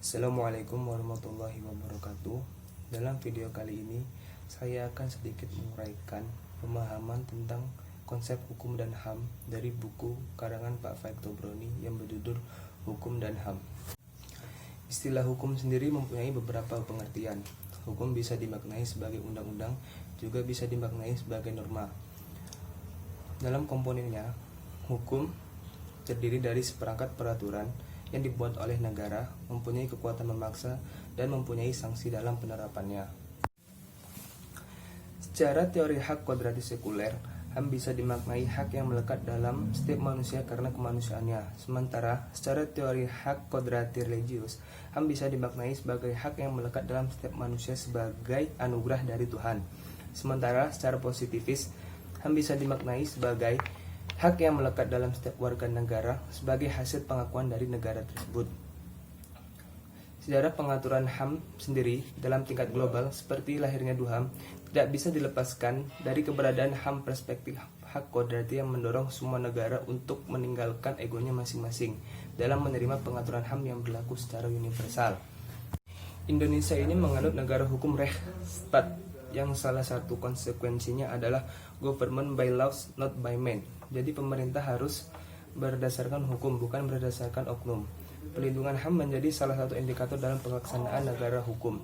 Assalamualaikum warahmatullahi wabarakatuh. Dalam video kali ini, saya akan sedikit menguraikan pemahaman tentang konsep hukum dan HAM dari buku karangan Pak Faik Tobroni yang berjudul Hukum dan HAM. Istilah hukum sendiri mempunyai beberapa pengertian. Hukum bisa dimaknai sebagai undang-undang, juga bisa dimaknai sebagai norma. Dalam komponennya, hukum terdiri dari seperangkat peraturan yang dibuat oleh negara, mempunyai kekuatan memaksa, dan mempunyai sanksi dalam penerapannya. Secara teori hak kodratis sekuler, HAM bisa dimaknai hak yang melekat dalam setiap manusia karena kemanusiaannya. Sementara, secara teori hak kodrati religius, HAM bisa dimaknai sebagai hak yang melekat dalam setiap manusia sebagai anugerah dari Tuhan. Sementara, secara positifis, HAM bisa dimaknai sebagai hak yang melekat dalam setiap warga negara sebagai hasil pengakuan dari negara tersebut. Sejarah pengaturan HAM sendiri dalam tingkat global seperti lahirnya DUHAM tidak bisa dilepaskan dari keberadaan HAM perspektif hak kodrati yang mendorong semua negara untuk meninggalkan egonya masing-masing dalam menerima pengaturan HAM yang berlaku secara universal. Indonesia ini menganut negara hukum Rechtsstaat yang salah satu konsekuensinya adalah government by laws not by men. Jadi pemerintah harus berdasarkan hukum, bukan berdasarkan oknum. Pelindungan HAM menjadi salah satu indikator dalam pelaksanaan negara hukum.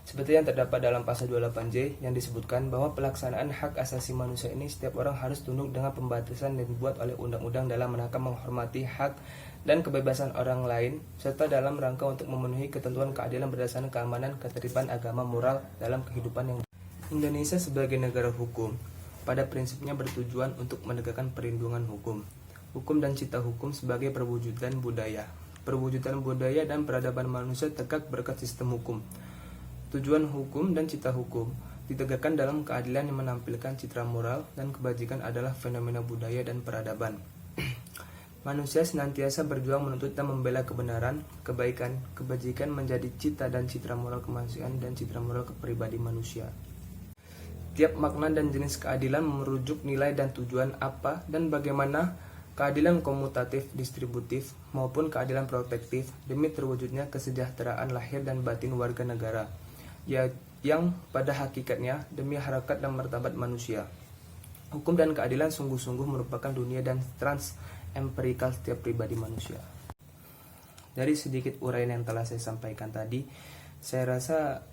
Seperti yang terdapat dalam pasal 28J yang disebutkan bahwa pelaksanaan hak asasi manusia ini setiap orang harus tunduk dengan pembatasan yang dibuat oleh undang-undang dalam rangka menghormati hak dan kebebasan orang lain, serta dalam rangka untuk memenuhi ketentuan keadilan berdasarkan keamanan, ketertiban agama, moral dalam kehidupan yang Indonesia sebagai negara hukum pada prinsipnya bertujuan untuk menegakkan perlindungan hukum. Hukum dan cita hukum sebagai perwujudan budaya. Perwujudan budaya dan peradaban manusia tegak berkat sistem hukum. Tujuan hukum dan cita hukum ditegakkan dalam keadilan yang menampilkan citra moral dan kebajikan adalah fenomena budaya dan peradaban. Manusia senantiasa berjuang menuntut dan membela kebenaran, kebaikan, kebajikan menjadi cita dan citra moral kemanusiaan dan citra moral kepribadi manusia. Tiap makna dan jenis keadilan merujuk nilai dan tujuan apa dan bagaimana keadilan komutatif, distributif, maupun keadilan protektif demi terwujudnya kesejahteraan lahir dan batin warga negara, yang pada hakikatnya demi harakat dan martabat manusia. Hukum dan keadilan sungguh-sungguh merupakan dunia dan trans-empirikal setiap pribadi manusia. Dari sedikit uraian yang telah saya sampaikan tadi, saya rasa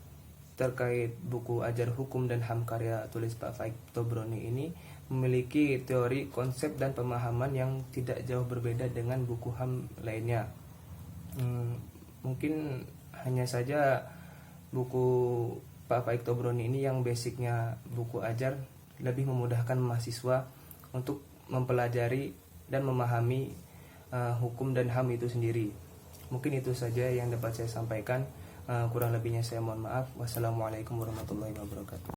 terkait buku Ajar Hukum dan HAM karya tulis Pak Faik Tobroni ini memiliki teori, konsep, dan pemahaman yang tidak jauh berbeda dengan buku HAM lainnya. Mungkin hanya saja buku Pak Faik Tobroni ini yang basicnya buku ajar lebih memudahkan mahasiswa untuk mempelajari dan memahami hukum dan HAM itu sendiri. Mungkin itu saja yang dapat saya sampaikan. Kurang lebihnya saya mohon maaf. Wassalamualaikum warahmatullahi wabarakatuh.